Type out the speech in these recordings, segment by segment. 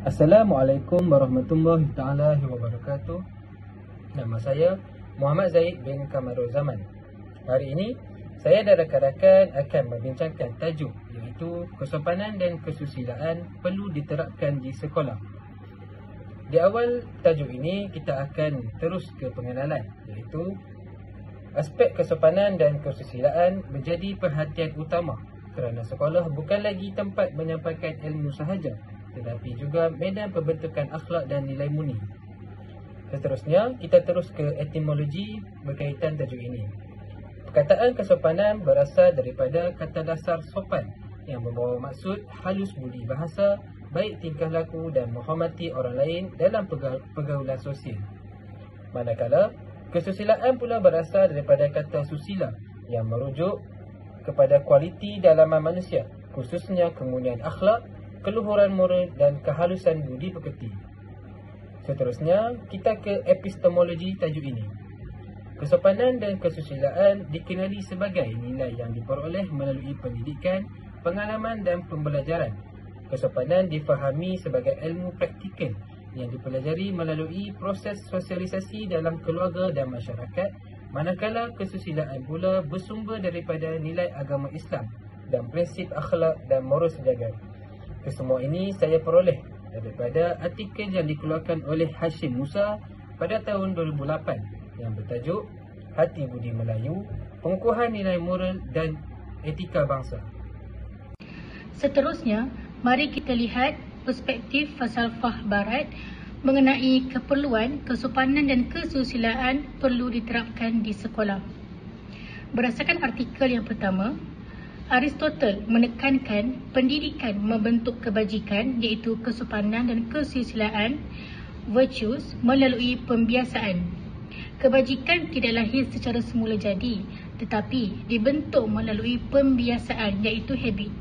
Assalamualaikum warahmatullahi taala wabarakatuh. Nama saya Muhammad Zaid bin Kamarul Zaman. Hari ini saya dan rakan-rakan akan membincangkan tajuk iaitu kesopanan dan kesusilaan perlu diterapkan di sekolah. Di awal tajuk ini kita akan terus ke pengenalan iaitu aspek kesopanan dan kesusilaan menjadi perhatian utama kerana sekolah bukan lagi tempat menyampaikan ilmu sahaja tetapi juga medan pembentukan akhlak dan nilai murni. Seterusnya, kita terus ke etimologi berkaitan tajuk ini. Perkataan kesopanan berasal daripada kata dasar sopan yang membawa maksud halus budi bahasa, baik tingkah laku dan menghormati orang lain dalam pergaulan sosial. Manakala, kesusilaan pula berasal daripada kata susila yang merujuk kepada kualiti dalaman manusia, khususnya kemurnian akhlak, keluhuran moral dan kehalusan budi pekerti. Seterusnya, kita ke epistemologi tajuk ini. Kesopanan dan kesusilaan dikenali sebagai nilai yang diperoleh melalui pendidikan, pengalaman dan pembelajaran. Kesopanan difahami sebagai ilmu praktikal yang dipelajari melalui proses sosialisasi dalam keluarga dan masyarakat, manakala kesusilaan pula bersumber daripada nilai agama Islam dan prinsip akhlak dan moral sejagat. Kesemua ini saya peroleh daripada artikel yang dikeluarkan oleh Hashim Musa pada tahun 2008 yang bertajuk Hati Budi Melayu, Pengukuhan Nilai Moral dan Etika Bangsa. Seterusnya, mari kita lihat perspektif falsafah barat mengenai keperluan kesopanan dan kesusilaan perlu diterapkan di sekolah. Berdasarkan artikel yang pertama, Aristotle menekankan pendidikan membentuk kebajikan iaitu kesopanan dan kesusilaan virtues melalui pembiasaan. Kebajikan tidak lahir secara semula jadi tetapi dibentuk melalui pembiasaan iaitu habit.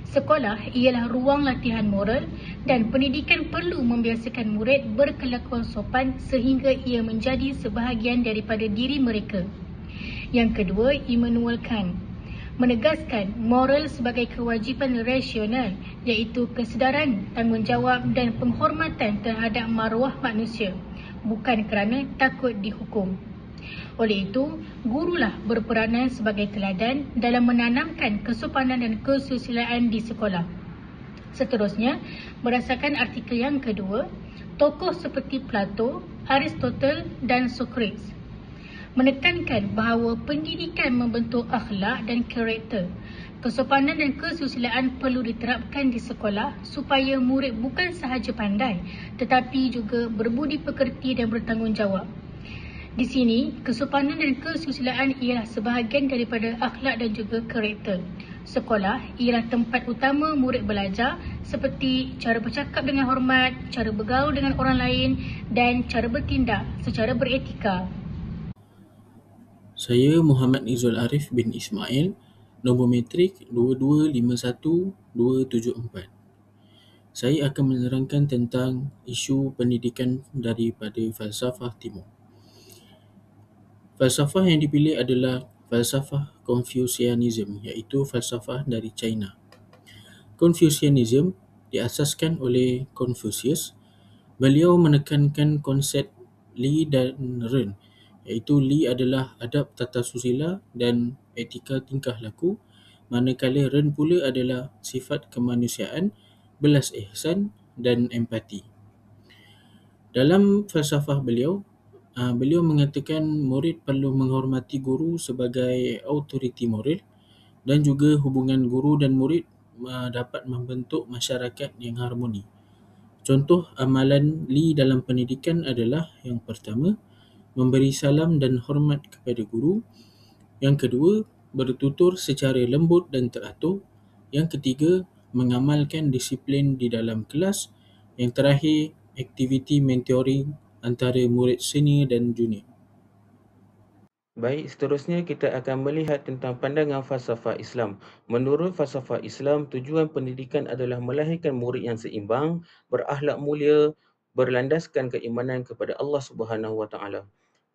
Sekolah ialah ruang latihan moral dan pendidikan perlu membiasakan murid berkelakuan sopan sehingga ia menjadi sebahagian daripada diri mereka. Yang kedua, Immanuel Kant menegaskan moral sebagai kewajipan rasional iaitu kesedaran, tanggungjawab dan penghormatan terhadap maruah manusia bukan kerana takut dihukum. Oleh itu, gurulah berperanan sebagai teladan dalam menanamkan kesopanan dan kesusilaan di sekolah. Seterusnya, berdasarkan artikel yang kedua, tokoh seperti Plato, Aristotle dan Socrates menekankan bahawa pendidikan membentuk akhlak dan karakter. Kesopanan dan kesusilaan perlu diterapkan di sekolah supaya murid bukan sahaja pandai tetapi juga berbudi pekerti dan bertanggungjawab. Di sini, kesopanan dan kesusilaan ialah sebahagian daripada akhlak dan juga karakter. Sekolah ialah tempat utama murid belajar seperti cara bercakap dengan hormat, cara bergaul dengan orang lain dan cara bertindak secara beretika. Saya Muhammad Izul Arif bin Ismail, nombor matrik 2251274. Saya akan menerangkan tentang isu pendidikan daripada falsafah timur. Falsafah yang dipilih adalah falsafah Confucianism, iaitu falsafah dari China. Confucianism diasaskan oleh Confucius. Beliau menekankan konsep Li dan Ren, iaitu Li adalah adab tata susila dan etika tingkah laku, manakala Ren pula adalah sifat kemanusiaan, belas ihsan dan empati. Dalam falsafah beliau mengatakan murid perlu menghormati guru sebagai autoriti moral dan juga hubungan guru dan murid dapat membentuk masyarakat yang harmoni. Contoh amalan Li dalam pendidikan adalah yang pertama, memberi salam dan hormat kepada guru. Yang kedua, bertutur secara lembut dan teratur. Yang ketiga, mengamalkan disiplin di dalam kelas. Yang terakhir, aktiviti mentoring antara murid senior dan junior. Baik, seterusnya kita akan melihat tentang pandangan falsafah Islam. Menurut falsafah Islam, tujuan pendidikan adalah melahirkan murid yang seimbang, berakhlak mulia, berlandaskan keimanan kepada Allah Subhanahu Wa Taala.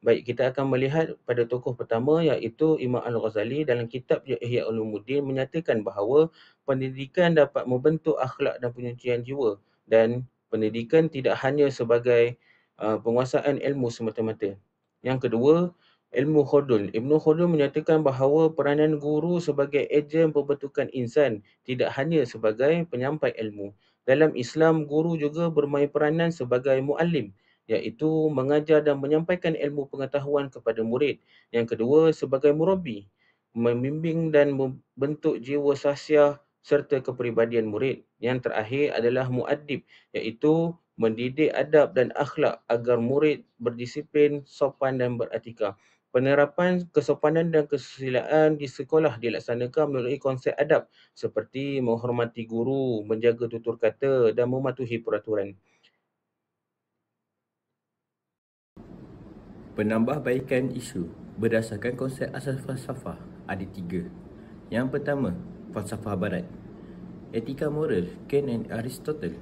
Baik, kita akan melihat pada tokoh pertama iaitu Imam Al-Ghazali dalam kitab Ihya Ulumuddin menyatakan bahawa pendidikan dapat membentuk akhlak dan penyucian jiwa dan Pendidikan tidak hanya sebagai penguasaan ilmu semata-mata. Yang kedua, ilmu Khaldun. Ibnu Khaldun menyatakan bahawa peranan guru sebagai ejen pembentukan insan tidak hanya sebagai penyampai ilmu. Dalam Islam, guru juga bermain peranan sebagai muallim, iaitu mengajar dan menyampaikan ilmu pengetahuan kepada murid. Yang kedua, sebagai murabbi, membimbing dan membentuk jiwa sahsiah serta kepribadian murid. Yang terakhir adalah muaddib, iaitu mendidik adab dan akhlak agar murid berdisiplin, sopan dan beretika. Penerapan kesopanan dan kesusilaan di sekolah dilaksanakan melalui konsep adab seperti menghormati guru, menjaga tutur kata dan mematuhi peraturan. Penambahbaikan isu berdasarkan konsep asas falsafah ada 3. Yang pertama, falsafah barat. Etika moral, Kant dan Aristotle.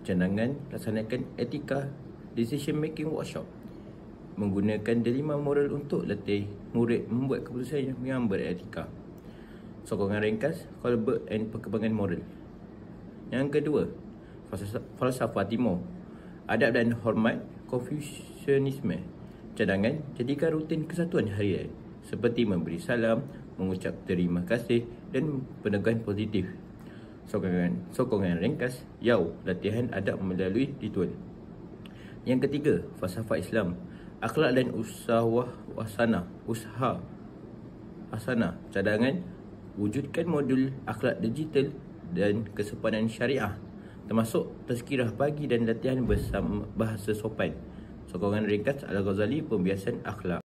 Cadangan laksanakan etika decision making workshop. Menggunakan dilema moral untuk latih murid membuat keputusan yang beretika. Sokongan ringkas, Colbert and perkembangan moral. Yang kedua, falsafah timur. Adab dan hormat, Confucianisme. Cadangan jadikan rutin kesatuan harian seperti memberi salam, mengucap terima kasih dan penegahan positif. Sokongan ringkas, Yao, latihan adab melalui ritual. Yang ketiga, falsafah Islam. Akhlak dan usaha asana. Cadangan wujudkan modul akhlak digital dan kesopanan syariah, termasuk tazkirah pagi dan latihan bersama bahasa sopan. Sokongan ringkas Al-Ghazali, pembiasan akhlak.